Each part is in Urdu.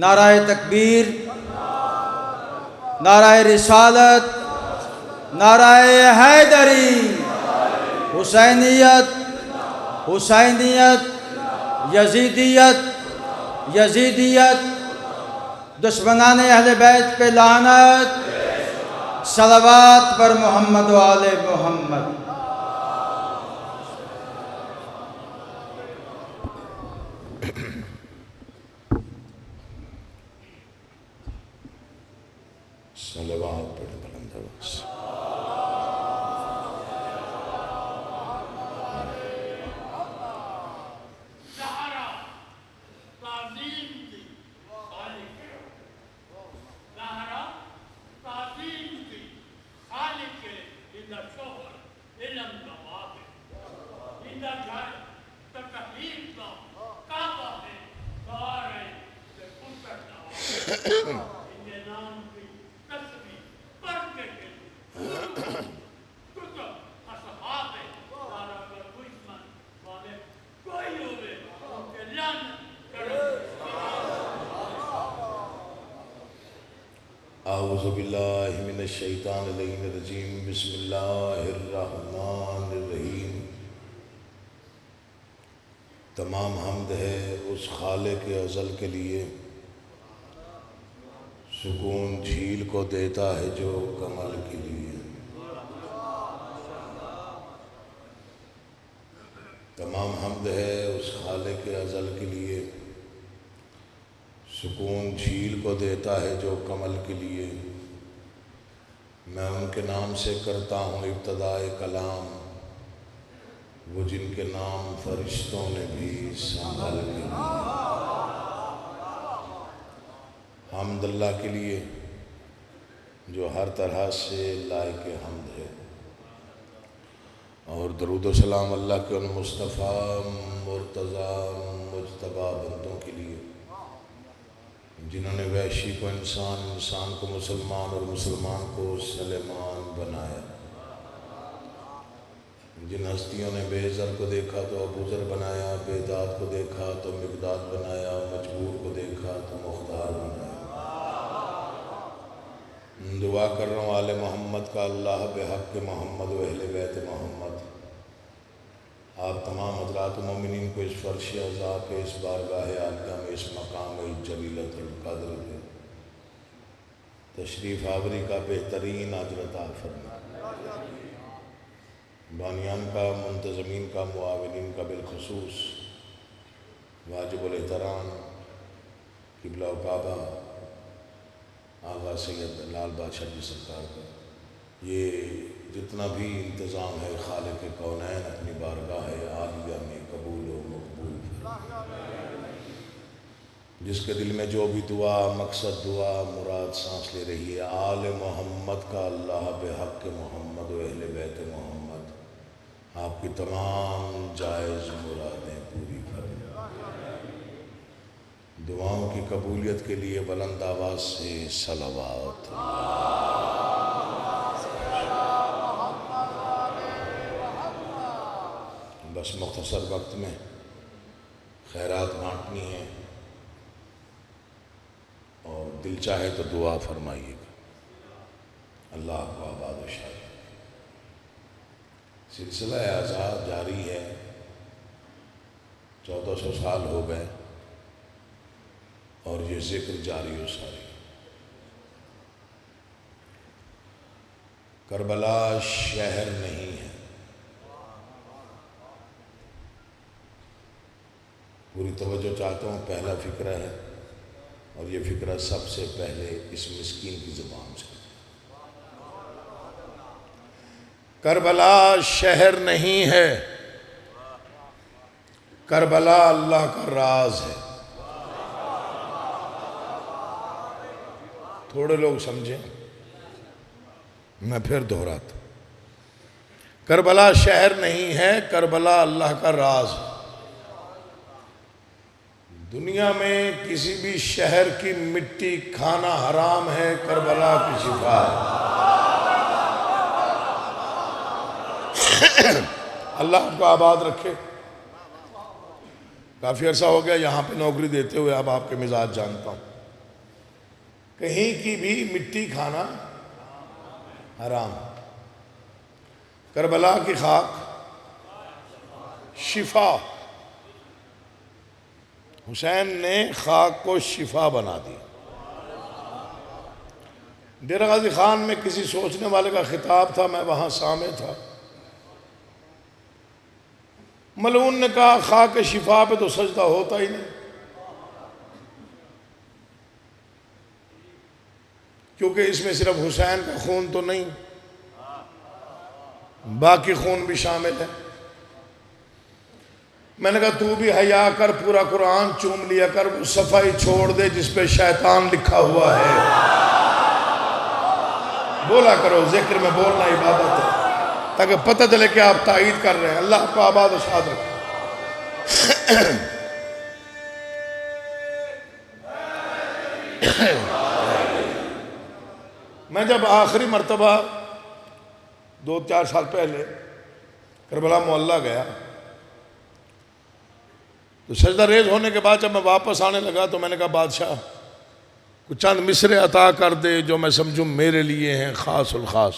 نعرہ تکبیر، نعرہ رسالت، نعرہ حیدری، حسینیت، حسینیت، یزیدیت، یزیدیت، دشمنان اہل بیت پہ لعنت، صلوات پر محمد و آل محمد۔ صلوات پڑھ بلند آواز سے۔ اعوذ باللہ من الشیطان اللعین الرجیم، بسم اللہ الرحمن الرحیم۔ تمام حمد ہے اس خالق ازل کے لیے، سکون جھیل کو دیتا ہے جو کمل کے لیے۔ تمام حمد ہے اس خالق ازل کے لیے، سکون جھیل کو دیتا ہے جو کمل کے لیے۔ میں ان کے نام سے کرتا ہوں ابتدائے کلام، وہ جن کے نام فرشتوں نے بھی سنبھال کے لیے۔ حمد اللہ کے لیے جو ہر طرح سے لائق حمد ہے، اور درود و سلام اللہ کے ان مصطفیٰ مرتضیٰ مجتبیٰ بندوں کے لیے جنہوں نے وحشی کو انسان، انسان کو مسلمان اور مسلمان کو سلیمان بنایا۔ جن ہستیوں نے بے زر کو دیکھا تو ابو ذر بنایا، بے داد کو دیکھا تو مقداد بنایا، مجبور کو دیکھا تو مختار بنایا۔ دعا کر رہا ہوں آل محمد کا، اللہ بحق محمد و اہل بیت محمد، آپ تمام حضرات مومنین کو اس فرش عزا کے، اس بارگاہ عالیہ میں، اس مقام جلیلۃ القدر کے تشریف آوری کا بہترین اجر عطا فرما۔ بانیان کا، منتظمین کا، معاونین کا، بالخصوص واجب الاحترام قبلہ و کعبہ آغا سید لال بادشاہ جی سرکار کا یہ جتنا بھی انتظام ہے، خالق کونین اپنی بارگاہ عالیہ میں قبول و مقبول فرمائے۔ جس کے دل میں جو بھی دعا، مقصد، دعا، مراد سانس لے رہی ہے، آل محمد کا، اللہ بحق محمد و اہل بیت محمد آپ کی تمام جائز مرادیں پوری فرمائے۔ دعاؤں کی قبولیت کے لیے بلند آواز سے صلوات۔ بس مختصر وقت میں خیرات بانٹنی ہے، اور دل چاہے تو دعا فرمائیے گا۔ اللہ کو آباد و شاد۔ سلسلہ اعزاز جاری ہے، 1400 سال ہو گئے اور یہ ذکر جاری و ساری۔ کربلا شہر نہیں ہے، پوری توجہ چاہتا ہوں، پہلا فقرہ ہے، اور یہ فقرہ سب سے پہلے اس مسکین کی زبان سے۔ کربلا شہر نہیں ہے، کربلا اللہ کا راز ہے۔ تھوڑے لوگ سمجھیں، میں پھر دہراتا ہوں۔ کربلا شہر نہیں ہے، کربلا اللہ کا راز ہے۔ دنیا میں کسی بھی شہر کی مٹی کھانا حرام ہے، کربلا کی شفا ہے۔ اللہ آپ کو آباد رکھے۔ کافی عرصہ ہو گیا یہاں پہ نوکری دیتے ہوئے، اب آپ کے مزاج جانتا ہوں۔ کہیں کی بھی مٹی کھانا حرام. کربلا کی خاک شفا. حسین نے خاک کو شفا بنا دی. ڈیرہ غازی خان میں کسی سوچنے والے کا خطاب تھا، میں وہاں سامع تھا. ملعون نے کہا خاک شفا پہ تو سجدہ ہوتا ہی نہیں، کیونکہ اس میں صرف حسین کا خون تو نہیں، باقی خون بھی شامل ہے. میں نے کہا تو بھی حیا کر، پورا قرآن چوم لیا کر، وہ صفحہ چھوڑ دے جس پہ شیطان لکھا ہوا ہے. بولا کرو، ذکر میں بولنا عبادت ہے، تاکہ پتہ چلے کہ آپ تائید کر رہے ہیں. اللہ کو آباد و شاد رکھے. میں جب آخری مرتبہ 2-4 سال پہلے کربلا معلّہ گیا تو سجدہ ریز ہونے کے بعد جب میں واپس آنے لگا تو میں نے کہا بادشاہ کچھ چند مصرے عطا کر دے جو میں سمجھوں میرے لیے ہیں خاص الخاص.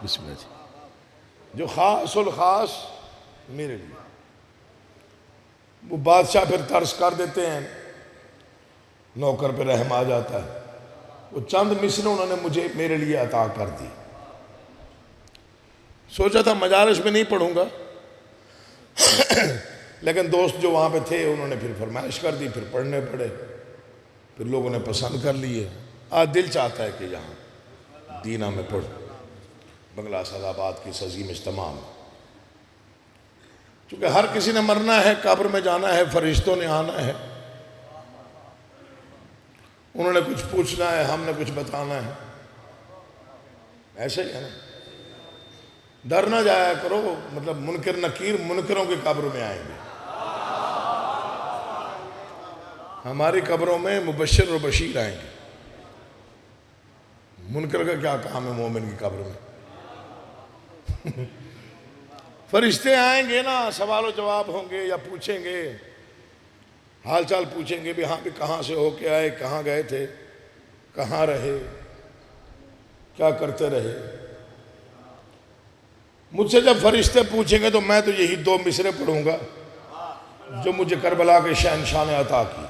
بسم اللہ جی، جو خاص الخاص میرے لیے. وہ بادشاہ پھر ترس کر دیتے ہیں، نوکر پہ رحم آ جاتا ہے. وہ چند مصرے انہوں نے مجھے میرے لیے عطا کر دی. سوچا تھا مجالس میں نہیں پڑھوں گا، لیکن دوست جو وہاں پہ تھے انہوں نے پھر فرمائش کر دی، پھر پڑھنے پڑے، پھر لوگوں نے پسند کر لیے. آج دل چاہتا ہے کہ یہاں دینہ میں پڑھ. بنگلہ سعدآباد کی عظیم اجتماع میں، چونکہ ہر کسی نے مرنا ہے، قبر میں جانا ہے، فرشتوں نے آنا ہے، انہوں نے کچھ پوچھنا ہے، ہم نے کچھ بتانا ہے. ایسا ہی ہے نا. ڈر نہ جایا کرو، مطلب منکر نکیر منکروں کی قبر میں آئیں گے. ہماری قبروں میں مبشر و بشیر آئیں گے. منکر کا کیا کام ہے مومن کی قبر میں؟ فرشتے آئیں گے نا، سوال و جواب ہوں گے، یا پوچھیں گے، حال چال پوچھیں گے بھی ہاں بھی کہاں سے ہو کے آئے، کہاں گئے تھے، کہاں رہے، کیا کرتے رہے. مجھ سے جب فرشتے پوچھیں گے تو میں تو یہی 2 مصرے پڑھوں گا جو مجھے کربلا کے شہنشاہ نے عطا کی.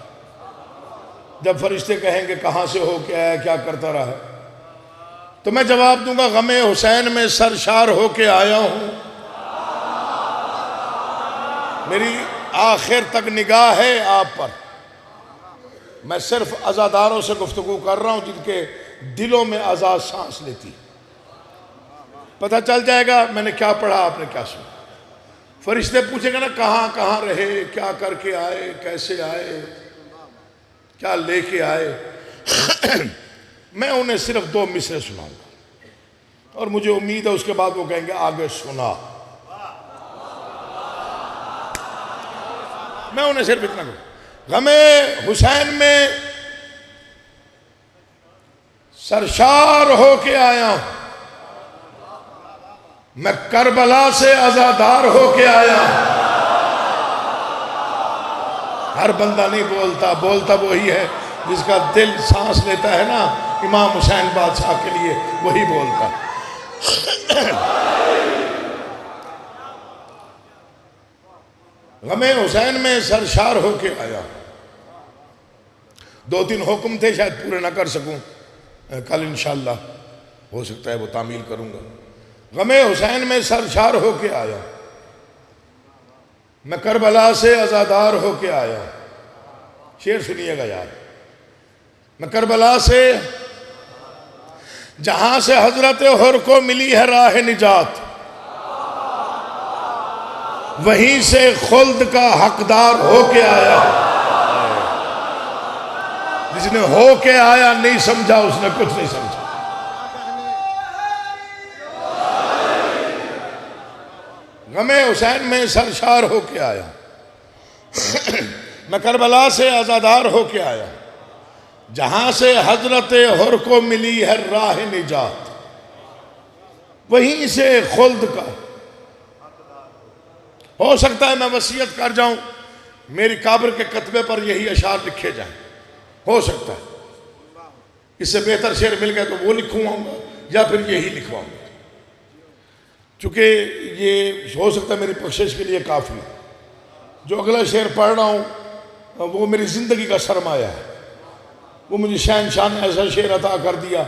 جب فرشتے کہیں گے کہاں سے ہو کے آیا، کیا کرتا رہا، تو میں جواب دوں گا غم حسین میں سرشار ہو کے آیا ہوں. میری آخر تک نگاہ ہے آپ پر. میں صرف عزاداروں سے گفتگو کر رہا ہوں جن کے دلوں میں عزا سانس لیتی. پتہ چل جائے گا میں نے کیا پڑھا، آپ نے کیا سنا. فرشتے پوچھیں گے نا کہاں کہاں رہے، کیا کر کے آئے، کیسے آئے، کیا لے کے آئے. میں انہیں صرف 2 مصرے سناؤں گا اور مجھے امید ہے اس کے بعد وہ کہیں گے آگے سنا. میں انہیں صرف اتنا کہوں، غم حسین میں سرشار ہو کے آیا ہوں، میں کربلا سے عزادار ہو کے آیا ہوں. ہر بندہ نہیں بولتا، بولتا وہی ہے جس کا دل سانس لیتا ہے نا امام حسین بادشاہ کے لیے، وہی بولتا. غم حسین میں سرشار ہو کے آیا. 2-3 حکم تھے، شاید پورے نہ کر سکوں، کل انشاءاللہ ہو سکتا ہے وہ تعمیل کروں گا. غم حسین میں سرشار ہو کے آیا، میں کربلا سے عزادار ہو کے آیا. شعر سنیے گا یار. میں کربلا سے، جہاں سے حضرت حر کو ملی ہے راہ نجات، وہیں سے خلد کا حقدار ہو کے آیا. جس نے ہو کے آیا نہیں سمجھا اس نے کچھ نہیں سمجھا. غم حسین میں سرشار ہو کے آیا، میں کربلا سے عزادار ہو کے آیا، جہاں سے حضرت حر کو ملی ہے راہ نجات، وہیں سے خلد کا. ہو سکتا ہے میں وصیت کر جاؤں میری قبر کے کتبے پر یہی اشعار لکھے جائیں، ہو سکتا ہے. اس سے بہتر شعر مل گیا تو وہ لکھواؤں گا یا پھر یہی لکھواؤں گا، چونکہ یہ ہو سکتا ہے میری بخشش کے لیے کافی ہے۔ جو اگلا شعر پڑھ رہا ہوں وہ میری زندگی کا سرمایہ ہے، وہ مجھے شہنشاہ نے ایسا شعر عطا کر دیا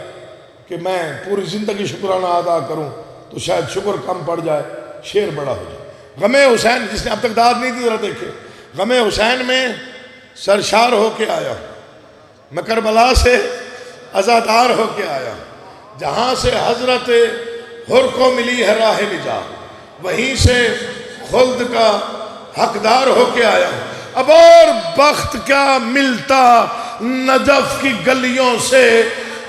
کہ میں پوری زندگی شکرانہ ادا کروں تو شاید شکر کم پڑ جائے، شعر بڑا ہو جائے۔ غم حسین، جس نے اب تک داد نہیں دی ذرا دیکھے، غم حسین میں سرشار ہو کے آیا، میں کربلا سے عزادار ہو کے آیا، جہاں سے حضرت حر کو ملی ہے راہ نجات، وہیں سے خلد کا حقدار ہو کے آیا۔ اب اور بخت کیا ملتا نجف کی گلیوں سے،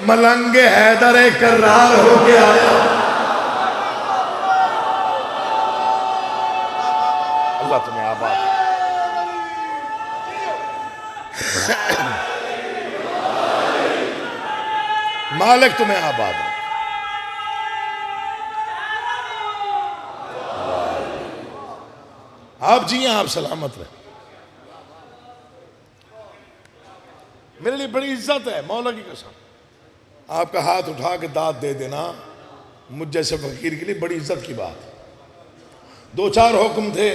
ملنگ حیدر کرار ہو کے آیا۔ اللہ تمہیں آباد مالک تمہیں آباد ہے۔ آپ جی ہیں، آپ سلامت رہیں۔ میرے لیے بڑی عزت ہے، مولا کی قسم، آپ کا ہاتھ اٹھا کے داد دے دینا مجھ جیسے فقیر کے لیے بڑی عزت کی بات ہے۔ 2-4 حکم تھے،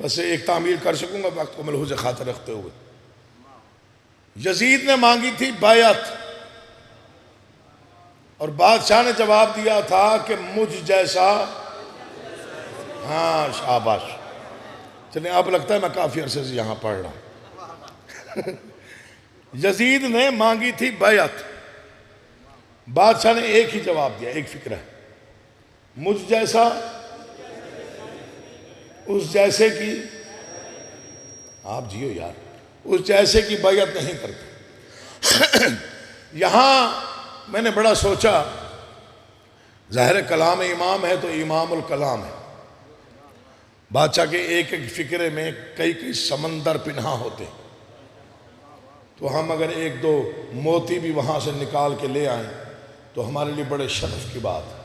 بس ایک تعمیل کر سکوں گا وقت کو ملحوظ خاطر رکھتے ہوئے۔ یزید نے مانگی تھی بیعت، اور بادشاہ نے جواب دیا تھا کہ مجھ جیسا، ہاں شاباش، چلیں اب لگتا ہے میں کافی عرصے سے یہاں پڑھ رہا ہوں۔ یزید نے مانگی تھی بیعت، بادشاہ نے ایک ہی جواب دیا، ایک فکر ہے، مجھ جیسا اس جیسے کی، آپ جیو یار، اس جیسے کی بیعت نہیں کرتے۔ یہاں میں نے بڑا سوچا، ظاہر کلام امام ہے تو امام الکلام ہے، بادشاہ کے ایک ایک فکرے میں کئی کئی سمندر پنہا ہوتے، تو ہم اگر 1-2 موتی بھی وہاں سے نکال کے لے آئیں تو ہمارے لیے بڑے شرف کی بات ہے۔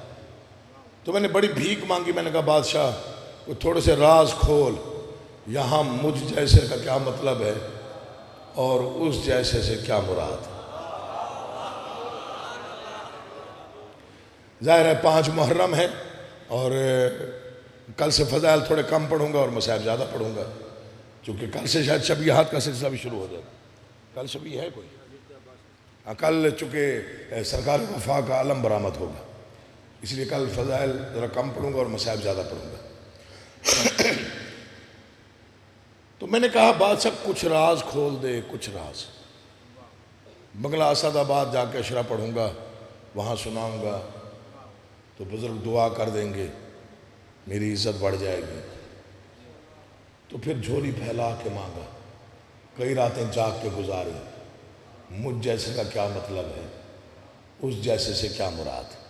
تو میں نے بڑی بھیک مانگی، میں نے کہا بادشاہ کوئی تھوڑے سے راز کھول، یہاں مجھ جیسے کا کیا مطلب ہے اور اس جیسے سے کیا مراد ہے۔ ظاہر ہے 5 محرم ہے اور کل سے فضائل تھوڑے کم پڑھوں گا اور مصائب زیادہ پڑھوں گا، چونکہ کل سے شاید شبیہات کا سلسلہ بھی شروع ہو جائے۔ کل شبیہ ہے کوئی؟ کل چونکہ سرکار وفا کا علم برآمد ہوگا، اس لیے کل فضائل ذرا کم پڑھوں گا اور مصائب زیادہ پڑھوں گا۔ تو میں نے کہا بادشاہ کچھ راز کھول دے، کچھ راز۔ بنگلہ اسد آباد جا کے اشرا پڑھوں گا، وہاں سناؤں گا تو بزرگ دعا کر دیں گے، میری عزت بڑھ جائے گی۔ تو پھر جھولی پھیلا کے مانگا، کئی راتیں جاگ کے گزاری، مجھ جیسے کا کیا مطلب ہے، اس جیسے سے کیا مراد ہے۔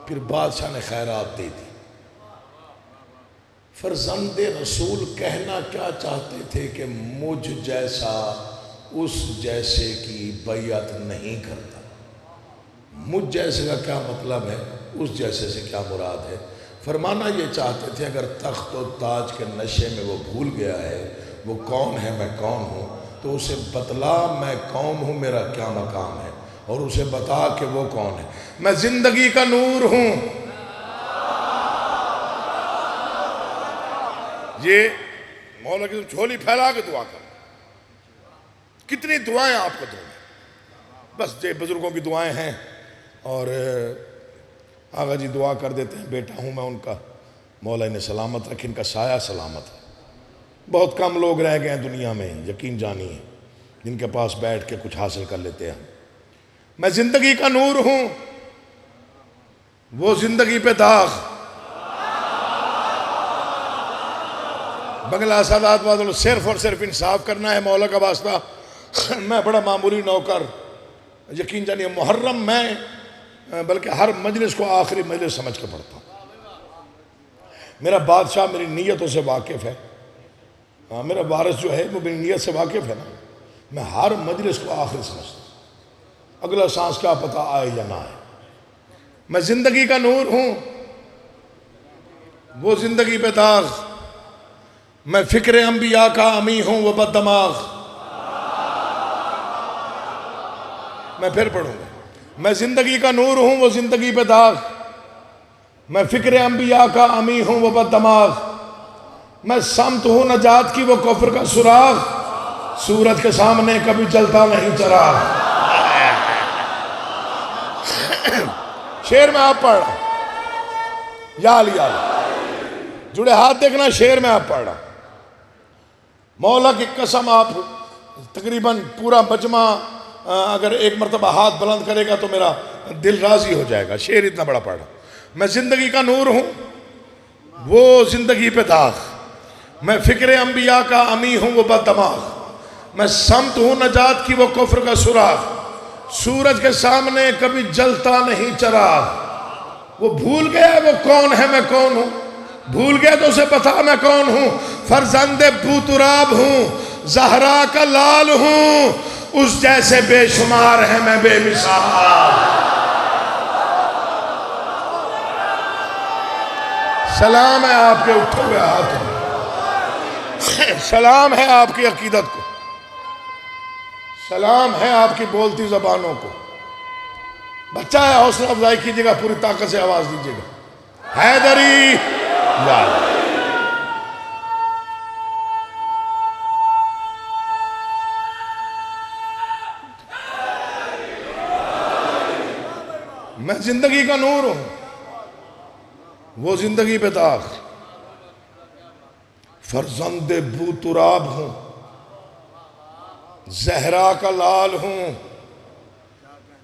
پھر بادشاہ نے خیرات دے دی۔ فرزند رسول کہنا کیا چاہتے تھے کہ مجھ جیسا اس جیسے کی بیعت نہیں کرتا۔ مجھ جیسے کا کیا مطلب ہے، اس جیسے سے کیا مراد ہے۔ فرمانا یہ چاہتے تھے اگر تخت و تاج کے نشے میں وہ بھول گیا ہے وہ کون ہے میں کون ہوں، تو اسے بتلا میں کون ہوں، میرا کیا مقام ہے، اور اسے بتا کہ وہ کون ہے۔ میں زندگی کا نور ہوں۔ یہ مولا کی جھولی پھیلا کے دعا کر، کتنی دعائیں آپ کو دوں گے، بس یہ بزرگوں کی دعائیں ہیں۔ اور آغا جی دعا کر دیتے ہیں، بیٹا ہوں میں ان کا، مولا انہیں سلامت رکھ، ان کا سایہ سلامت ہے۔ بہت کم لوگ رہ گئے ہیں دنیا میں، یقین جانیے، جن کے پاس بیٹھ کے کچھ حاصل کر لیتے ہیں۔ میں زندگی کا نور ہوں، وہ زندگی پہ داغ۔ بنگلہ اسد والوں صرف اور صرف انصاف کرنا ہے مولا کا واسطہ۔ میں بڑا معمولی نوکر، یقین جانیے محرم میں بلکہ ہر مجلس کو آخری مجلس سمجھ کے پڑھتا ہوں۔ میرا بادشاہ میری نیتوں سے واقف ہے، میرا وارث جو ہے وہ میری نیت سے واقف ہے نا، میں ہر مجلس کو آخری سمجھتا ہوں، اگلا سانس کیا پتہ آئے یا نہ آئے۔ میں زندگی کا نور ہوں، وہ زندگی پہ داغ۔ میں فکر انبیاء کا امی ہوں، وہ بد دماغ۔ میں پھر پڑھوں گا. میں زندگی کا نور ہوں وہ زندگی پہ داغ. میں فکر انبیاء کا امی ہوں وہ بد دماغ. میں سمت ہوں نجات کی وہ کفر کا سراغ. سورج کے سامنے کبھی جلتا نہیں چراغ. شعر میں آپ پڑھ رہا ہوں. یا علی جڑے ہاتھ دیکھنا. شعر میں آپ پڑھ رہا ہوں. مولا کی قسم آپ تقریباً پورا مجمع اگر ایک مرتبہ ہاتھ بلند کرے گا تو میرا دل راضی ہو جائے گا. شعر اتنا بڑا پڑھ رہا ہوں. میں زندگی کا نور ہوں وہ زندگی پہ داغ. میں فکر انبیاء کا امی ہوں وہ بد دماغ. میں سمت ہوں نجات کی وہ کفر کا سراغ. سورج کے سامنے کبھی جلتا نہیں چراغ. وہ بھول گیا وہ کون ہے میں کون ہوں. بھول گیا تو اسے بتا میں کون ہوں. فرزند بوتراب ہوں زہرا کا لال ہوں. اس جیسے بے شمار ہے میں بے مثال. سلام ہے آپ کے اٹھے ہوئے ہاتھوں. سلام ہے آپ کی عقیدت کو. سلام ہے آپ کی بولتی زبانوں کو. بچہ ہے حوصلہ افزائی کیجیے گا. پوری طاقت سے آواز دیجیے گا. حیدری زاد. میں زندگی کا نور ہوں وہ زندگی پہ داغ. فرزند بوتراب ہوں زہرا کا لال ہوں.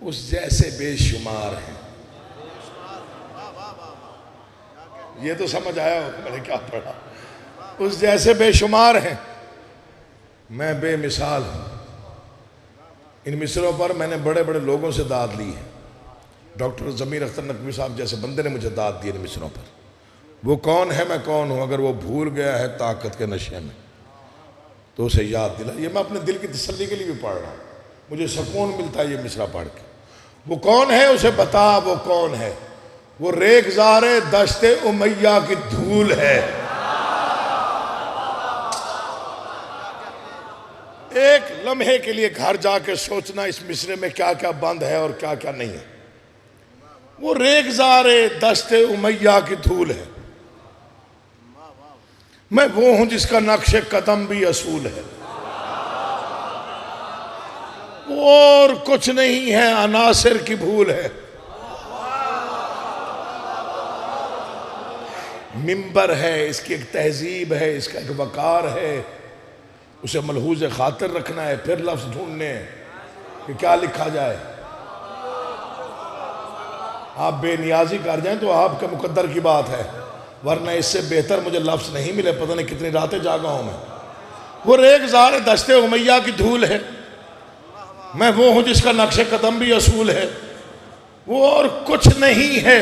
اس جیسے بے شمار ہیں. یہ تو سمجھ آیا ہو میں نے کیا پڑھا. اس جیسے بے شمار ہیں میں بے مثال ہوں. ان مصروں پر میں نے بڑے بڑے لوگوں سے داد لی ہے. ڈاکٹر ضمیر اختر نقوی صاحب جیسے بندے نے مجھے داد دی ان مصروں پر. وہ کون ہے میں کون ہوں. اگر وہ بھول گیا ہے طاقت کے نشے میں تو اسے یاد دلا. یہ میں اپنے دل کی تسلی کے لیے بھی پڑھ رہا ہوں. مجھے سکون ملتا ہے یہ مصرع پڑھ کے. وہ کون ہے اسے بتا وہ کون ہے. وہ ریگزار دشت امیہ کی دھول ہے. ایک لمحے کے لیے گھر جا کے سوچنا اس مصرے میں کیا کیا بند ہے اور کیا کیا نہیں ہے. وہ ریگزار دشت امیہ کی دھول ہے. میں وہ ہوں جس کا نقش قدم بھی اصول ہے. اور کچھ نہیں ہے عناصر کی بھول ہے. منبر ہے اس کی ایک تہذیب ہے اس کا ایک وقار ہے. اسے ملحوظ خاطر رکھنا ہے. پھر لفظ ڈھونڈنے ہیں کہ کیا لکھا جائے. آپ بے نیازی کر جائیں تو آپ کا مقدر کی بات ہے. ورنہ اس سے بہتر مجھے لفظ نہیں ملے. پتہ نہیں کتنی راتیں جاگا ہوں میں. وہ ریگزار دشت امیہ کی دھول ہے. میں وہ ہوں جس کا نقش قدم بھی اصول ہے. وہ اور کچھ نہیں ہے.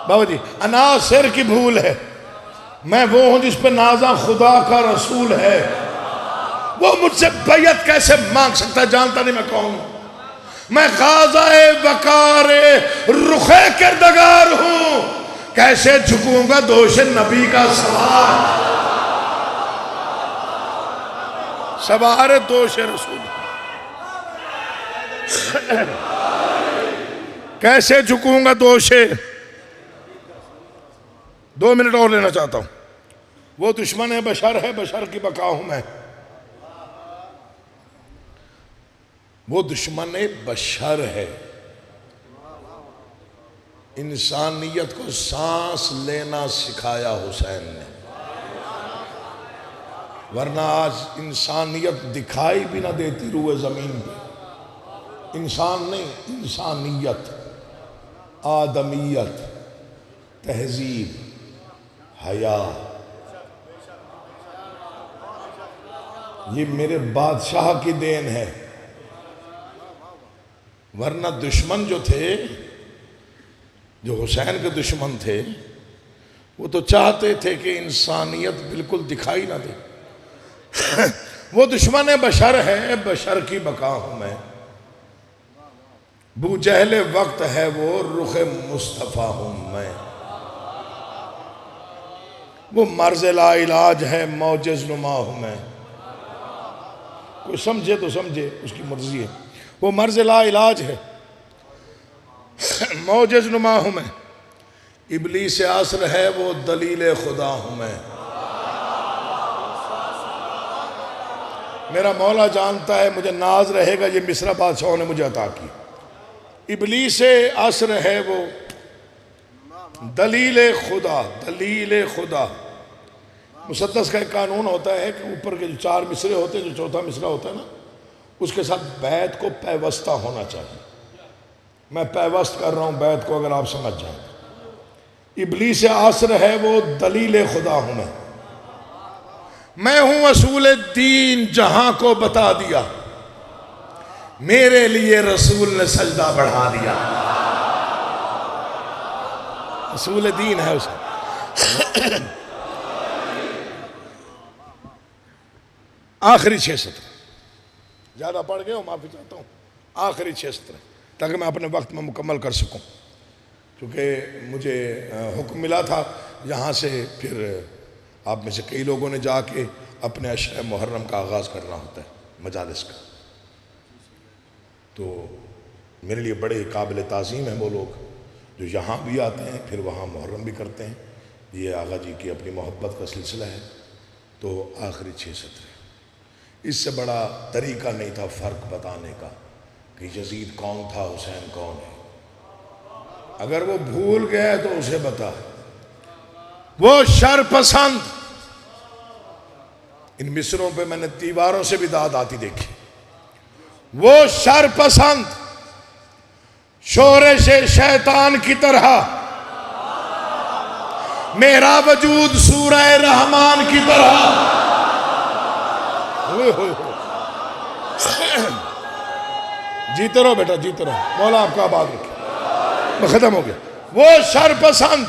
بابا جی عناصر کی بھول ہے. میں وہ ہوں جس پہ نازا خدا کا رسول ہے. وہ مجھ سے بیعت کیسے مانگ سکتا ہے. جانتا نہیں میں کون ہوں. میں غازہ وقار رخ کردگار ہوں. کیسے جھکوں گا دوش نبی کا سوار. سوار دوش رسول. کیسے جھکوں گا دوش. 2 منٹ اور لینا چاہتا ہوں. وہ دشمن بشر ہے بشر کی بقا ہوں میں. وہ دشمن بشر ہے. انسانیت کو سانس لینا سکھایا حسین نے. ورنہ آج انسانیت دکھائی بھی نہ دیتی روئے زمین پہ. انسان نہیں انسانیت آدمیت تہذیب حیا. یہ میرے بادشاہ کی دین ہے. ورنہ دشمن جو تھے جو حسین کے دشمن تھے وہ تو چاہتے تھے کہ انسانیت بالکل دکھائی نہ دے. وہ دشمن بشر ہے بشر کی بقا ہوں میں. بو جہل وقت ہے وہ رخ مصطفیٰ ہوں میں. وہ مرض لا علاج ہے موجز نما ہوں میں. کوئی سمجھے تو سمجھے، اس کی مرضی ہے، وہ مرض لا علاج ہے۔ معجز نما ہوں میں، ابلیس عصر ہے وہ دلیل خدا ہوں میں۔ میرا مولا جانتا ہے مجھے ناز رہے گا، یہ مصرع بادشاہوں نے مجھے عطا کی۔ ابلیس عصر ہے وہ دلیل خدا، دلیل خدا۔ مسدس کا ایک قانون ہوتا ہے کہ اوپر کے جو 4 مصرے ہوتے ہیں، جو چوتھا مصرع ہوتا ہے نا، اس کے ساتھ بیت کو پیوستہ ہونا چاہیے۔ میں پیوست کر رہا ہوں بیت کو، اگر آپ سمجھ جائیں۔ ابلیس عصر ہے وہ دلیل خدا ہوں میں ہوں اصول دین جہاں کو بتا دیا، میرے لیے رسول نے سجدہ بڑھا دیا۔ اصول دین ہے اس کا۔ آخری 6 سطر، زیادہ پڑھ گئے ہوں، معافی چاہتا ہوں، آخری 6 سطر تاکہ میں اپنے وقت میں مکمل کر سکوں، کیونکہ مجھے حکم ملا تھا یہاں سے پھر آپ میں سے کئی لوگوں نے جا کے اپنے عشر محرم کا آغاز کرنا ہوتا ہے، مجالس کا۔ تو میرے لیے بڑے قابل تعظیم ہیں وہ لوگ جو یہاں بھی آتے ہیں پھر وہاں محرم بھی کرتے ہیں۔ یہ آغا جی کی اپنی محبت کا سلسلہ ہے۔ تو آخری 6 سطر، اس سے بڑا طریقہ نہیں تھا فرق بتانے کا کہ یزید کون تھا، حسین کون ہے۔ اگر وہ بھول گیا تو اسے بتا۔ وہ شر پسند، ان مصروں پہ میں نے دیواروں سے بھی داد آتی دیکھی۔ وہ شر پسند، شورش شیطان کی طرح، میرا وجود سورہ رحمان کی طرح۔ جیتے رہو بیٹا، جیتے رہو، مولا آپ کا آباد رکھے۔ میں ختم ہو گیا۔ وہ شر پسند،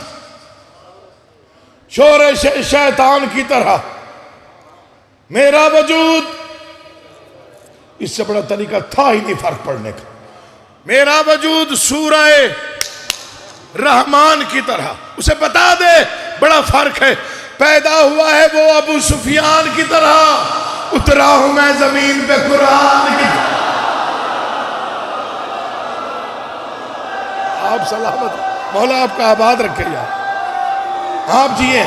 شورش شیطان کی طرح، میرا وجود، اس سے بڑا طریقہ تھا ہی نہیں فرق پڑنے کا۔ میرا وجود سورہ رحمان کی طرح، اسے بتا دے بڑا فرق ہے۔ پیدا ہوا ہے وہ ابو سفیان کی طرح، اترا ہوں میں زمین پہ قرآن کی طرح۔ آپ سلامت، مولا آپ کا آباد رکھے یار، آپ جیئے۔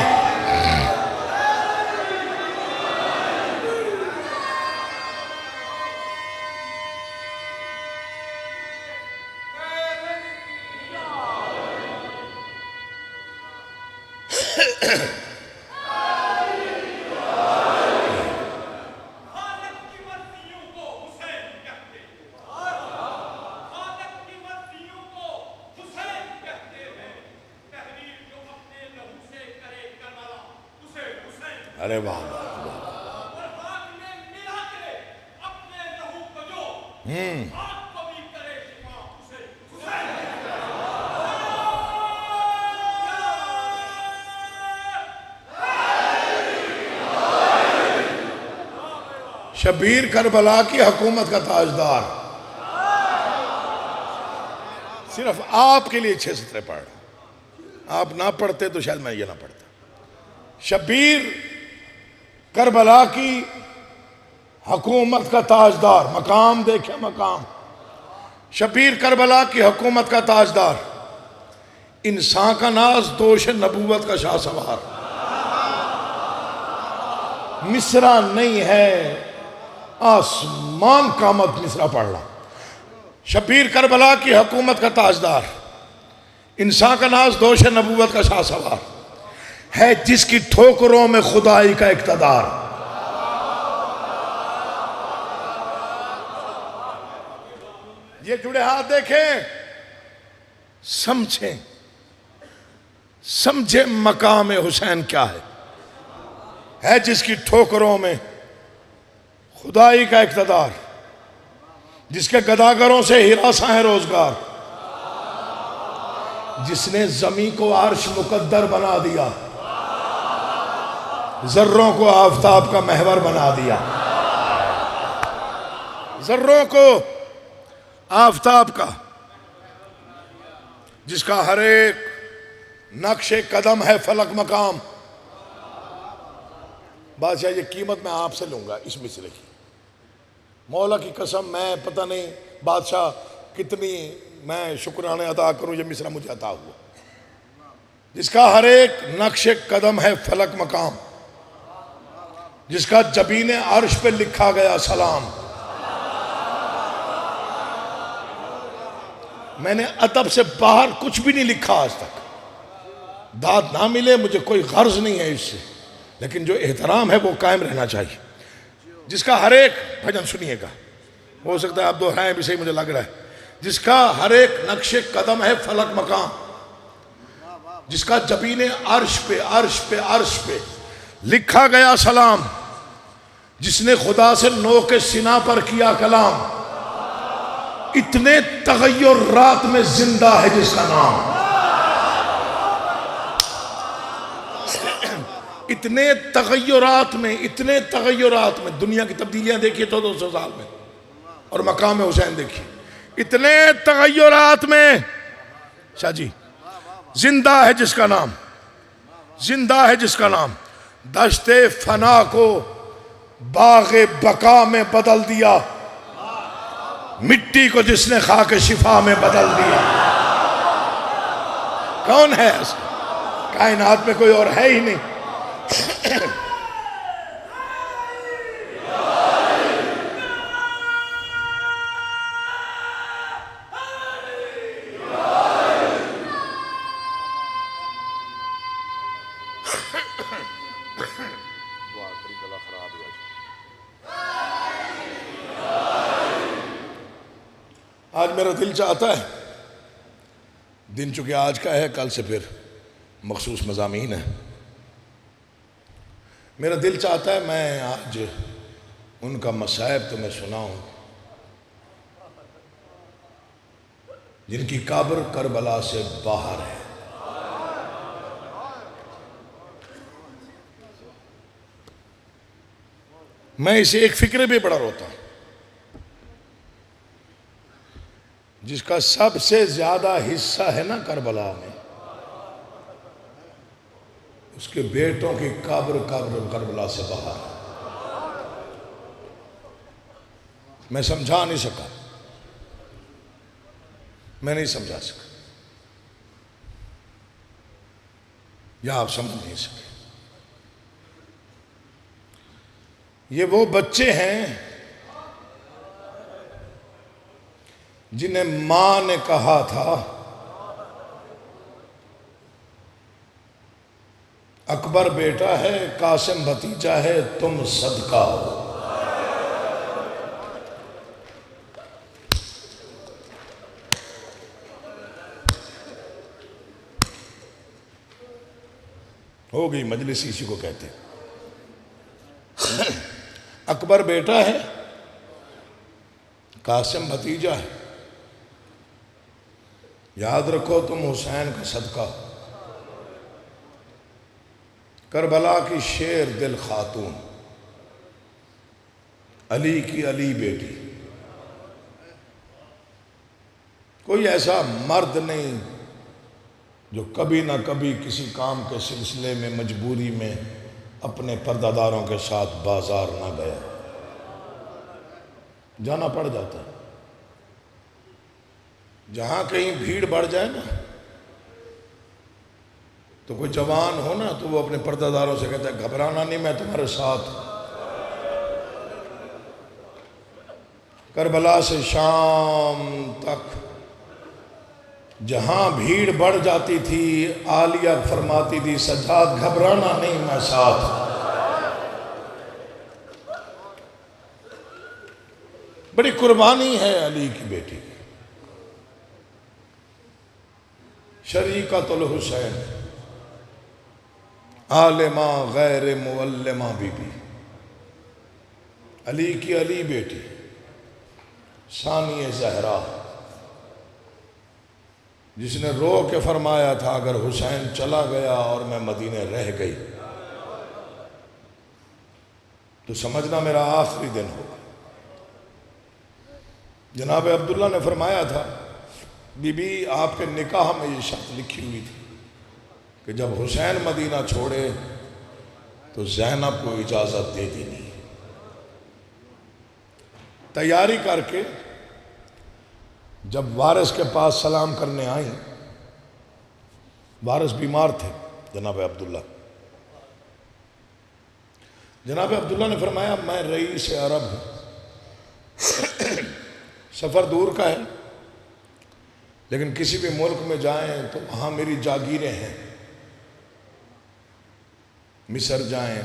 ارے واہ شبیر کربلا کی حکومت کا تاجدار، صرف آپ کے لیے 6 سطریں پڑھ رہا ہوں، آپ نہ پڑھتے تو شاید میں یہ نہ پڑھتا۔ شبیر کربلا کی حکومت کا تاجدار، مقام دیکھیں مقام، شبیر کربلا کی حکومت کا تاجدار، انسان کا ناز دوش نبوت کا شاہ سوار۔ مصرع نہیں ہے، آسمان کا مت مصرع پڑھنا۔ شبیر کربلا کی حکومت کا تاجدار، انسان کا ناز دوش نبوت کا شاہ سوار ہے، جس کی ٹھوکروں میں خدائی کا اقتدار۔ یہ جڑے ہاتھ دیکھیں، سمجھیں، سمجھیں مقام حسین کیا ہے جس کی ٹھوکروں میں خدائی کا اقتدار، جس کے گداگروں سے ہراساں ہے روزگار، جس نے زمین کو عرش مقدر بنا دیا، ذروں کو آفتاب کا محور بنا دیا، ذروں کو آفتاب کا، جس کا ہر ایک نقش قدم ہے فلک مقام۔ بادشاہ یہ قیمت میں آپ سے لوں گا اس مصرے کی، مولا کی قسم میں پتہ نہیں بادشاہ کتنی میں شکرانے ادا کروں، یہ مصرع مجھے عطا ہوا، جس کا ہر ایک نقش قدم ہے فلک مقام، جس کا جبین عرش پہ لکھا گیا سلام۔ میں نے ادب سے باہر کچھ بھی نہیں لکھا آج تک، داد نہ ملے مجھے کوئی غرض نہیں ہے اس سے، لیکن جو احترام ہے وہ قائم رہنا چاہیے، جس کا ہر ایک بھجن سنیے گا، ہو سکتا ہے آپ دہرائیں بھی صحیح، مجھے لگ رہا ہے، جس کا ہر ایک نقش قدم ہے فلک مقام، جس کا جبین عرش پہ عرش پہ عرش پہ لکھا گیا سلام، جس نے خدا سے نوک سینہ پر کیا کلام، اتنے تغیرات میں زندہ ہے جس کا نام، اتنے تغیرات میں دنیا کی تبدیلیاں دیکھیے تو 200 سال میں، اور مقام حسین دیکھیے، اتنے تغیرات میں شاہ جی زندہ ہے جس کا نام، زندہ ہے جس کا نام، دشت فنا کو باغ بقا میں بدل دیا، مٹی کو جس نے خاک شفا میں بدل دیا۔ کون ہے ایسا؟ کائنات میں کوئی اور ہے ہی نہیں۔ آج میرا دل چاہتا ہے، دن چونکہ آج کا ہے، کل سے پھر مخصوص مضامین ہے، میرا دل چاہتا ہے میں آج ان کا مصائب تمہیں سناؤں جن کی قبر کربلا سے باہر ہے۔ میں اسے ایک فکرے بھی بڑا روتا ہوں، جس کا سب سے زیادہ حصہ ہے نا کربلا میں، اس کے بیٹوں کی قبر کربلا سے باہر ہے۔ میں سمجھا نہیں سکا، میں نہیں سمجھا سکا، یا آپ سمجھ نہیں سکے۔ یہ وہ بچے ہیں جنہیں ماں نے کہا تھا اکبر بیٹا ہے، قاسم بھتیجا ہے، تم صدقہ ہو۔ ہو گئی مجلس، اسی کو کہتے ہیں۔ اکبر بیٹا ہے، قاسم بھتیجا ہے، یاد رکھو تم حسین کا صدقہ ہو۔ کربلا کی شیر دل خاتون، علی کی علی بیٹی، کوئی ایسا مرد نہیں جو کبھی نہ کبھی کسی کام کے سلسلے میں مجبوری میں اپنے پردہ داروں کے ساتھ بازار نہ گیا، جانا پڑ جاتا ہے۔ جہاں کہیں بھیڑ بڑھ جائے نا تو کوئی جوان ہو نا تو وہ اپنے پردہ داروں سے کہتا ہے گھبرانا نہیں، میں تمہارے ساتھ۔ کربلا سے شام تک جہاں بھیڑ بڑھ جاتی تھی، عالیہ فرماتی تھی سجاد گھبرانا نہیں، میں ساتھ۔ بڑی قربانی ہے علی کی بیٹی کی، شریکۃ الحسین، عالمہ غیر معلمہ بی بی، علی کی علی بیٹی، ثانی زہرا، جس نے رو کے فرمایا تھا اگر حسین چلا گیا اور میں مدینے رہ گئی تو سمجھنا میرا آخری دن ہوگا۔ جناب عبداللہ نے فرمایا تھا بی بی آپ کے نکاح میں یہ شرط لکھی ہوئی تھی کہ جب حسین مدینہ چھوڑے تو زینب کو اجازت دے دینی۔ تیاری کر کے جب وارث کے پاس سلام کرنے آئیں، وارث بیمار تھے جناب عبداللہ. جناب عبداللہ نے فرمایا میں رئیس عرب ہوں، سفر دور کا ہے، لیکن کسی بھی ملک میں جائیں تو وہاں میری جاگیریں ہیں. مصر جائیں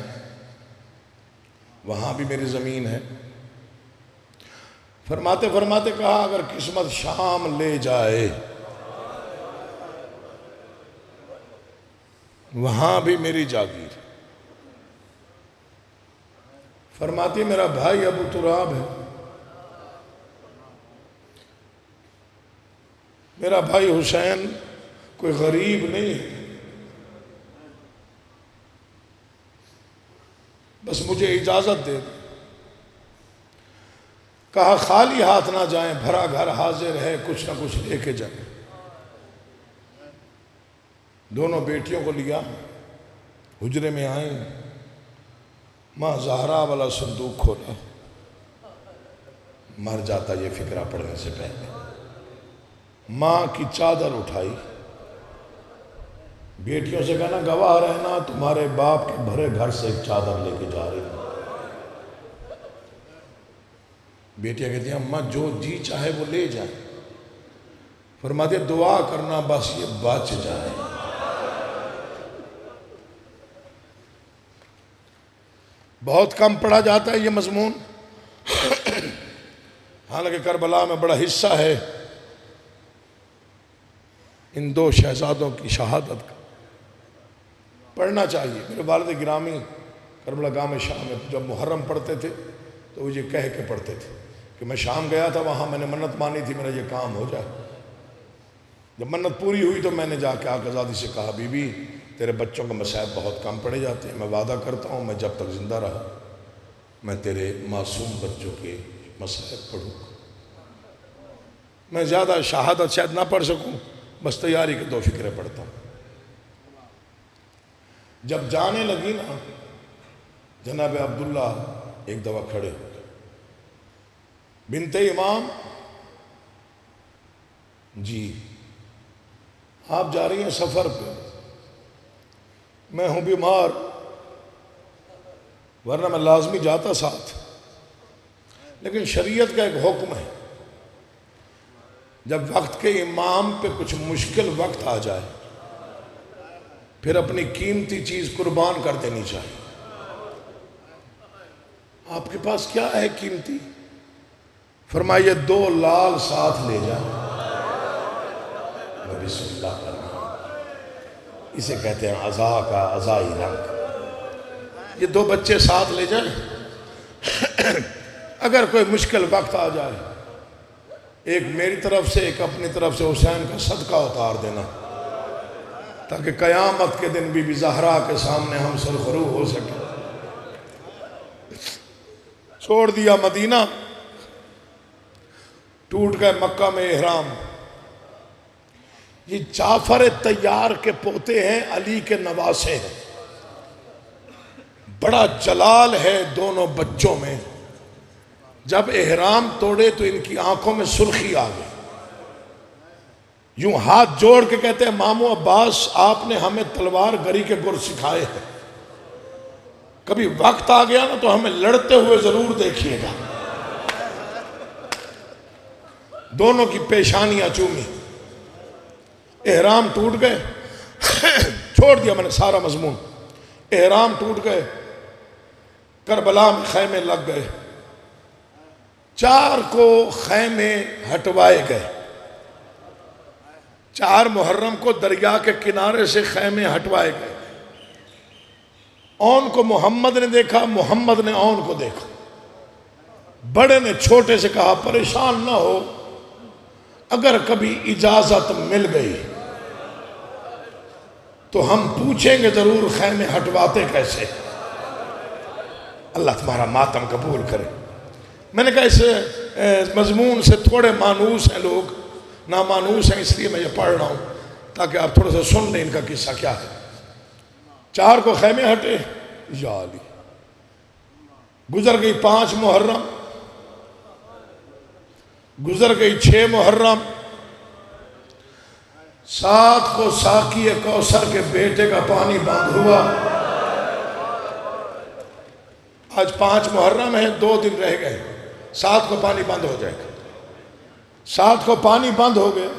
وہاں بھی میری زمین ہے. فرماتے فرماتے کہا اگر قسمت شام لے جائے وہاں بھی میری جاگیر. فرماتی میرا بھائی ابو تراب ہے، میرا بھائی حسین کوئی غریب نہیں ہے، بس مجھے اجازت دے دے. کہا خالی ہاتھ نہ جائیں، بھرا گھر حاضر ہے، کچھ نہ کچھ لے کے جائیں. دونوں بیٹیوں کو لیا، حجرے میں آئیں، ماں زہرا والا صندوق کھولا. مر جاتا یہ فکرہ پڑھنے سے پہلے. ماں کی چادر اٹھائی، بیٹیوں سے کہنا گواہ رہنا تمہارے باپ کے بھرے گھر سے ایک چادر لے کے جا رہی ہوں. بیٹیاں کہتی ہیں اماں جو جی چاہے وہ لے جائے. فرماتے دعا کرنا بس یہ بچ جائے. بہت کم پڑھا جاتا ہے یہ مضمون، حالانکہ کربلا میں بڑا حصہ ہے ان دو شہزادوں کی شہادت کا. پڑھنا چاہیے. میرے والد گرامی کربلا گاہ میں شام میں جب محرم پڑھتے تھے تو وہ یہ کہہ کے پڑھتے تھے کہ میں شام گیا تھا، وہاں میں نے منت مانی تھی میرا یہ کام ہو جائے. جب منت پوری ہوئی تو میں نے جا کے آقازادی سے کہا بی بی تیرے بچوں کے مصائب بہت کم پڑے جاتے ہیں، میں وعدہ کرتا ہوں میں جب تک زندہ رہا میں تیرے معصوم بچوں کے مصائب پڑھوں گا. میں زیادہ شہادت شاید نہ پڑھ سکوں، بس تیاری کے 2 فقرے پڑھتا ہوں. جب جانے لگی نا جناب عبداللہ ایک دفعہ کھڑے ہو گئے. بنت امام جی آپ جا رہی ہیں سفر پہ، میں ہوں بیمار، ورنہ میں لازمی جاتا ساتھ، لیکن شریعت کا ایک حکم ہے جب وقت کے امام پہ کچھ مشکل وقت آ جائے پھر اپنی قیمتی چیز قربان کر دینی چاہیے. آپ کے پاس کیا ہے قیمتی؟ فرمائیے 2 لال ساتھ لے جائیں. میں بسم اللہ کر رہا ہوں، اسے کہتے ہیں عزا کا عزائی رنگ. یہ 2 بچے ساتھ لے جائیں. اگر کوئی مشکل وقت آ جائے ایک میری طرف سے ایک اپنی طرف سے حسین کا صدقہ اتار دینا تاکہ قیامت کے دن بی بی زہرا کے سامنے ہم سرخرو ہو سکیں. چھوڑ دیا مدینہ، ٹوٹ گئے مکہ میں احرام. یہ جعفر طیار کے پوتے ہیں، علی کے نواسے ہیں. بڑا جلال ہے دونوں بچوں میں. جب احرام توڑے تو ان کی آنکھوں میں سرخی آ گئی. یوں ہاتھ جوڑ کے کہتے ہیں مامو عباس آپ نے ہمیں تلوار گری کے گر سکھائے ہیں، کبھی وقت آ گیا نا تو ہمیں لڑتے ہوئے ضرور دیکھیے گا. دونوں کی پیشانیاں چومی. احرام ٹوٹ گئے. چھوڑ دیا میں نے سارا مضمون. احرام ٹوٹ گئے، کربلا میں خیمے لگ گئے. 4 کو خیمے ہٹوائے گئے. 4 محرم کو دریا کے کنارے سے خیمے ہٹوائے گئے. اون کو محمد نے دیکھا، محمد نے اون کو دیکھا. بڑے نے چھوٹے سے کہا پریشان نہ ہو، اگر کبھی اجازت مل گئی تو ہم پوچھیں گے ضرور خیمے ہٹواتے کیسے. اللہ تمہارا ماتم قبول کرے. میں نے کہا اس مضمون سے تھوڑے مانوس ہیں لوگ، نامانوس ہیں، اس لیے میں یہ پڑھ رہا ہوں تاکہ آپ تھوڑا سا سن لیں ان کا قصہ کیا ہے. 4 کو خیمے ہٹے. یا علی. گزر گئی 5 محرم. گزر گئی 6 محرم، 7 کو ساقی کوثر کے بیٹے کا پانی بند ہوا۔ آج 5 محرم ہیں، 2 دن رہ گئے، 7 کو پانی بند ہو جائے گا۔ 7 کو پانی بند ہو گیا،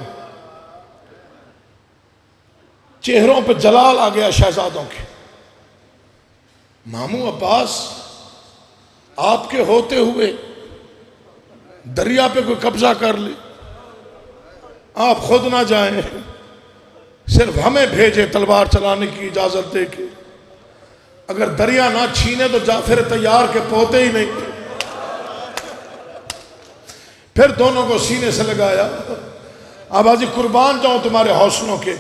چہروں پہ جلال آ گیا شہزادوں کے۔ ماموں عباس آپ کے ہوتے ہوئے دریا پہ کوئی قبضہ کر لے، آپ خود نہ جائیں، صرف ہمیں بھیجے تلوار چلانے کی اجازت دے کے۔ اگر دریا نہ چھینے تو جعفر طیار کے پوتے ہی نہیں۔ پھر دونوں کو سینے سے لگایا، آبازی قربان جاؤں تمہارے حوصلوں کے۔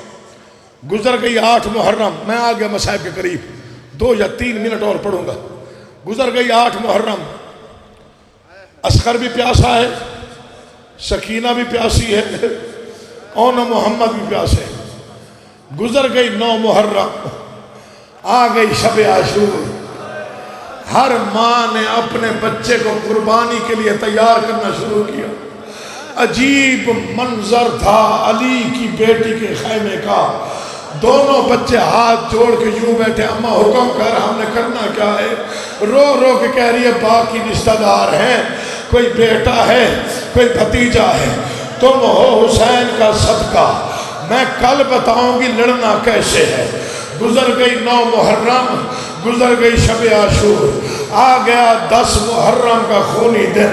گزر گئی 8 محرم، میں آ گیا مصائب کے قریب، 2 یا 3 منٹ اور پڑھوں گا۔ گزر گئی 8 محرم، اصغر بھی پیاسا ہے، سکینہ بھی پیاسی ہے، اور محمد بھی پیاسے۔ گزر گئی 9 محرم، آ گئی شب عاشور۔ ہر ماں نے اپنے بچے کو قربانی کے لیے تیار کرنا شروع کیا۔ عجیب منظر تھا علی کی بیٹی کے خیمے کا، دونوں بچے ہاتھ جوڑ کے یوں بیٹھے، اماں حکم کر، ہم نے کرنا کیا ہے؟ رو رو کے کہہ رہی ہے باقی رشتہ دار ہیں، کوئی بیٹا ہے، کوئی بھتیجا ہے، تم ہو حسین کا صدقہ، میں کل بتاؤں گی لڑنا کیسے ہے۔ گزر گئی 9 محرم، گزر گئی شب عاشور، آ گیا 10 محرم کا خونی دن۔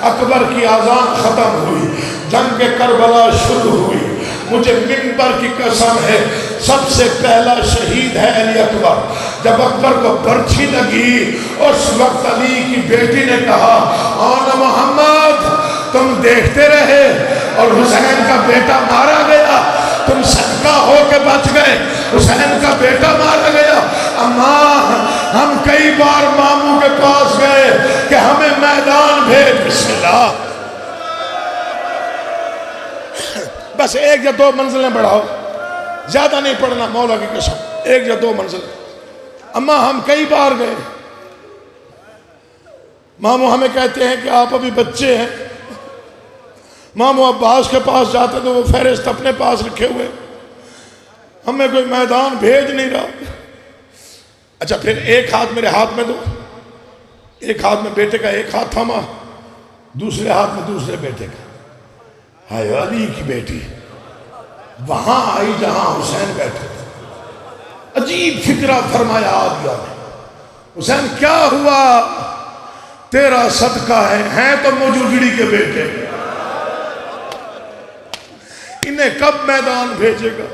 اکبر کی اذان ختم ہوئی، جنگ کربلا شروع ہوئی۔ مجھے منبر کی قسم ہے سب سے پہلا شہید ہے علی اکبر۔ جب اکبر کو برچھی لگی اس وقت علی کی بیٹی نے کہا آنا محمد، تم دیکھتے رہے اور حسین کا بیٹا مارا گیا، تم صدقہ ہو کے بچ گئے، حسین کا بیٹا مارا گیا۔ اماں ہم کئی بار ماموں کے پاس گئے کہ ہمیں میدان بھیج، بسم اللہ، بس 1 یا 2 منزلیں بڑھاؤ، زیادہ نہیں پڑھنا مولا کی قسم، 1 یا 2 منزلیں۔ اماں ہم کئی بار گئے، ماموں ہمیں کہتے ہیں کہ آپ ابھی بچے ہیں۔ ماموں عباس کے پاس جاتے تو وہ فہرست اپنے پاس رکھے ہوئے، ہمیں کوئی میدان بھیج نہیں رہا۔ اچھا پھر ایک ہاتھ میرے ہاتھ میں دو، ایک ہاتھ میں بیٹے کا ایک ہاتھ تھاما، دوسرے ہاتھ میں دوسرے بیٹے کا۔ ہائے علی کی بیٹی وہاں آئی جہاں حسین بیٹھے تھے، عجیب فکرہ فرمایا آدیا نے، حسین کیا ہوا؟ تیرا صدقہ ہے، ہیں تو موجودگی کے بیٹے، انہیں کب میدان بھیجے گا؟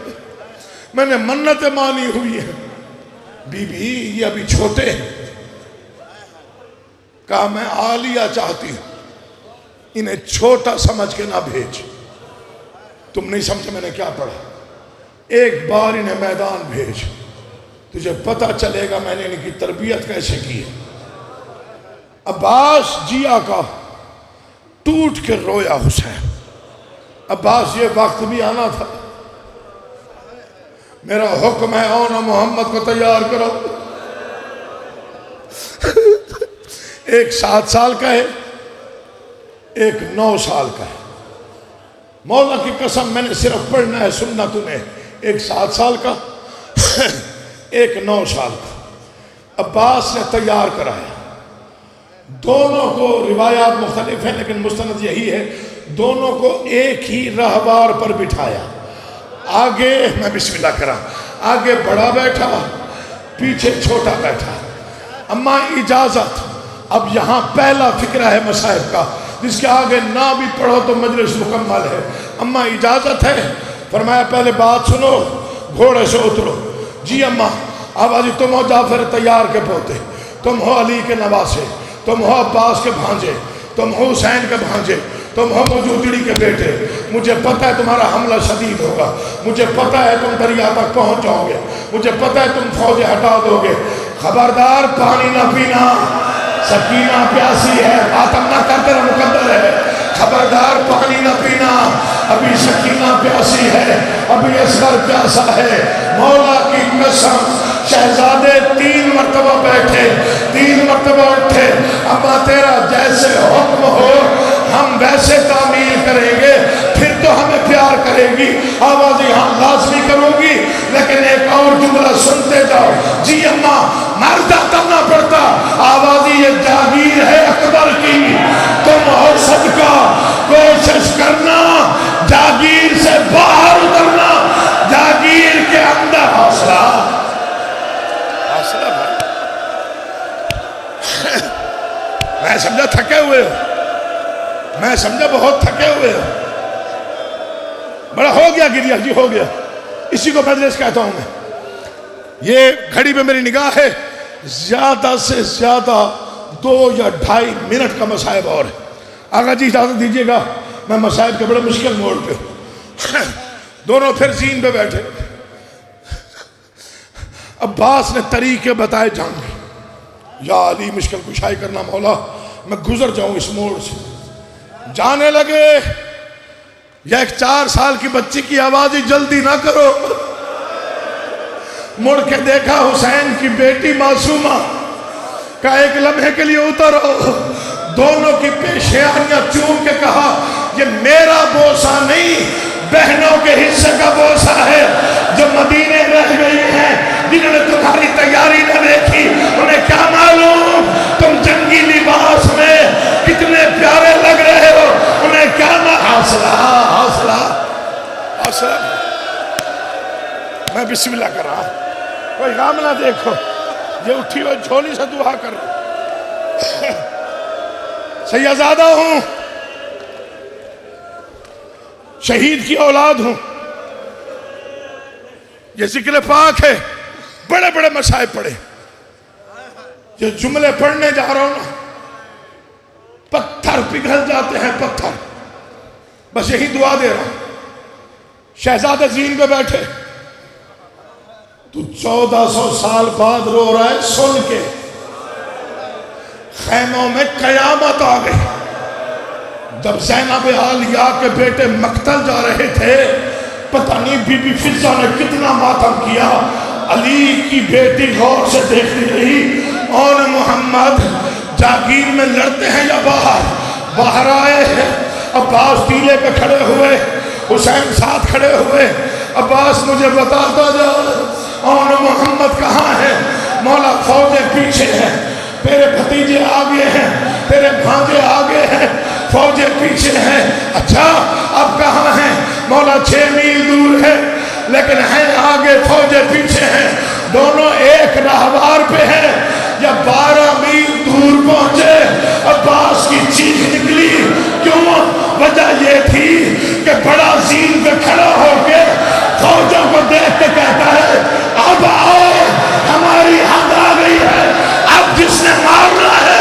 میں نے منتیں مانی ہوئی ہیں، بی بی یہ ابھی چھوٹے ہیں، کہا میں عالیہ چاہتی ہوں، انہیں چھوٹا سمجھ کے نہ بھیج۔ تم نہیں سمجھے میں نے کیا پڑھا؟ ایک بار انہیں میدان بھیج، تجھے پتہ چلے گا میں نے ان کی تربیت کیسے کی ہے۔ عباس جیا کا ٹوٹ کے رویا حسین۔ عباس یہ وقت بھی آنا تھا، میرا حکم ہے اونا محمد کو تیار کرو۔ ایک 7 سال کا ہے، ایک 9 سال کا ہے۔ مولا کی قسم میں نے صرف پڑھنا ہے، سننا تمہیں۔ ایک 7 سال کا، ایک 9 سال کا۔ عباس نے تیار کرایا، دونوں کو روایات مختلف ہیں لیکن مستند یہی ہے، دونوں کو ایک ہی رہوار پر بٹھایا۔ آگے میں بسم اللہ کرا، آگے بڑا بیٹھا، پیچھے چھوٹا بیٹھا۔ اماں اجازت، اب یہاں پہلا فکرہ ہے مصائب کا، جس کے آگے نہ بھی پڑھو تو مجلس مکمل ہے۔ اماں اجازت ہے؟ فرمایا پہلے بات سنو، گھوڑے سے اترو۔ جی اماں۔ آبازی تم ہو جعفر طیار کے پوتے، تم ہو علی کے نواسے، تم ہو عباس کے بھانجے، تم ہو حسین کے بھانجے، تم ہو موجودگی کے بیٹے۔ مجھے پتہ ہے تمہارا حملہ شدید ہوگا، مجھے پتہ ہے تم دریا تک پہنچ جاؤ گے، مجھے پتہ ہے تم فوجیں ہٹا دو گے۔ خبردار پانی نہ پینا، سکینہ پیاسی ہے، ماتم نہ کر، تیرا مقدر ہے۔ خبردار پانی نہ پینا، ابھی سکینہ پیاسی ہے، ابھی اصغر پیاسا ہے۔ مولا کی قسم شہزادے 3 مرتبہ بیٹھے، 3 مرتبہ اٹھے۔ اما تیرا جیسے حکم ہو ہم ویسے تعمیل اور جملہ سنتے جاؤ. جی اماں مر جاتا نہ پڑتا. آوازی یہ جاگیر ہے اکبر کی, تم ہو صدقہ کوشش کرنا جاگیر سے باہر اترنا, جاگیر کے اندر حوصلہ. حوصلہ بھائی. میں سمجھا تھکے ہوئے ہو, میں سمجھا بہت تھکے ہوئے ہو. بڑا ہو گیا گریہ جی, ہو گیا. اسی کو مجلس کہتا ہوں میں. یہ گھڑی میں میری نگاہ ہے, زیادہ سے زیادہ 2 یا 2.5 منٹ کا مصائب اور ہے. آقا جی اجازت دیجیے گا, میں مصائب کے بڑے مشکل موڑ پہ ہوں. دونوں پھر زین پہ بیٹھے. عباس نے طریقے بتائے جان کے, یا علی مشکل کشائی کرنا مولا, میں گزر جاؤں اس موڑ سے. جانے لگے. یا ایک 4 سال کی بچی کی آواز, جلدی نہ کرو. مڑ کے دیکھا حسین کی بیٹی معصومہ کا, ایک لمحے کے لیے اترو. دونوں کی پیشیاں چوم کے کہا, یہ میرا بوسہ نہیں, بہنوں کے حصے کا بوسہ ہے جو مدینے رہ گئی ہیں, جنہوں نے تمہاری تیاری نہ دیکھی. انہیں کیا معلوم تم جنگی لباس میں کتنے پیارے لگ رہے ہو. انہیں کیا حوصلہ, حوصلہ, حوصلہ. میں بسم اللہ کر رہا, کوئی غام نہ دیکھو. یہ اٹھی ہوئی جھولی سے دعا کر رہا. سیدزادہ ہوں, شہید کی اولاد ہوں. یہ ذکر پاک ہے. بڑے بڑے مصائب پڑھے. یہ جملے پڑھنے جا رہا ہوں نا, پتھر پگھل جاتے ہیں, پتھر. بس یہی دعا دے رہا ہوں. شہزادہ زین پہ بیٹھے, تو 1400 سال بعد رو رہا ہے سن کے. خیموں میں قیامت آ گئی. جب زینب عالیہ کے بیٹے مقتل جا رہے تھے, پتہ نہیں بی بی فضہ نے کتنا ماتم کیا. علی کی بیٹی غور سے دیکھتی رہی, اور محمد جاگیر میں لڑتے ہیں یا باہر. باہر آئے ہیں. عباس ٹیلے پہ کھڑے ہوئے, حسین ساتھ کھڑے ہوئے. عباس مجھے بتاتا جا, اور محمد کہاں ہے؟ مولا فوجیں پیچھے ہیں, تیرے بھتیجے آگے ہیں, تیرے بھانجے آگے ہیں, فوجیں پیچھے ہیں. اچھا اب کہاں ہیں؟ مولا 6 میل دور ہے, لیکن ہیں آگے, فوجیں پیچھے ہیں. دونوں ایک راہوار پہ ہیں یا 12 میل دور پہنچے. عباس کی چیخ نکلی. کیوں؟ وجہ یہ تھی کہ بڑا زین پہ کھڑا ہو کے فوجوں کو دیکھ کے کہتا ہے, اب آؤ, ہماری حد آ گئی ہے. اب جس نے مارنا ہے,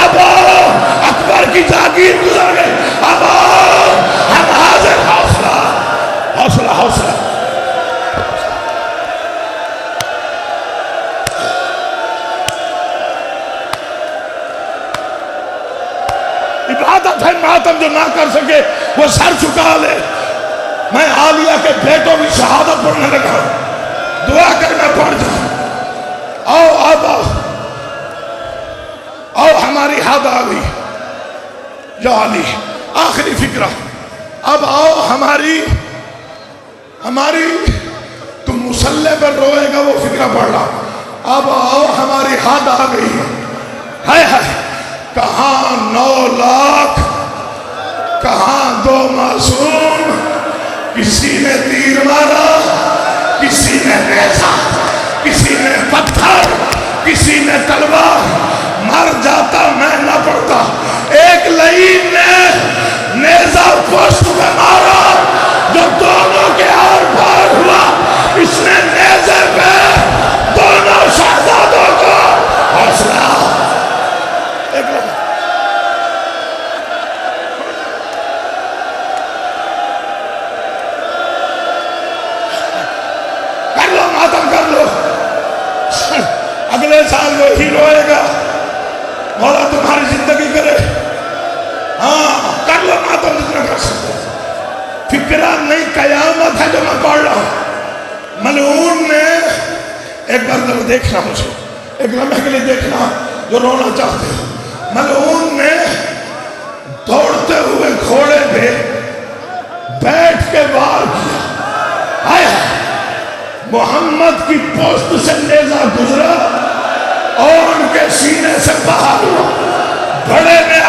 اب آؤ, اکبر کی جاگیر گزر گئی, اب آؤ, ہم حاضر. حوصلہ, حوصلہ, حوصلہ. عبادت ہے ماتم جو نہ کر سکے وہ سر چکا لے. میں عالیہ کے بیٹوں کی شہادت پڑھنے لگا, دعا کر میں پڑھ جاؤں. آؤ اب آؤ, آؤ, ہماری حد آ گئی. یا علی, آخری فکرہ, اب آؤ, ہماری تم مسلح پر روئے گا وہ فکرہ پڑھ رہا. اب آؤ, ہماری حد آ گئی. ہائے ہائے, کہاں 9 لاکھ, کہاں 2 معصوم. کسی نے تیر مارا, کسی نے نیزہ, کسی نے پتھر, کسی نے تلوار. مر جاتا میں نہ پڑتا. ایک لعین نے نیزہ پشت پہ مارا جو دونوں کے آر پار ہوا. اس نے نیزے پہ دونوں شہزادوں کو حوصلہ. اگلے سال وہی روئے گا, مولا تمہاری زندگی کرے. ہاں کر لو ماتم جتنا کر سکتے. فکرہ نہیں, قیامت ہے جو میں پڑھ رہا ہوں. ملعون نے, ایک بار ذرا دیکھنا, مجھے ایک لمحے کے لیے دیکھنا جو رونا چاہتے ہیں. ملعون نے دوڑتے ہوئے گھوڑے پہ بیٹھ کے وار کیا. ہائے ہائے, محمد کی پوست سے نیزہ گزرا اور ان کے سینے سے باہر ہوا. بڑے میں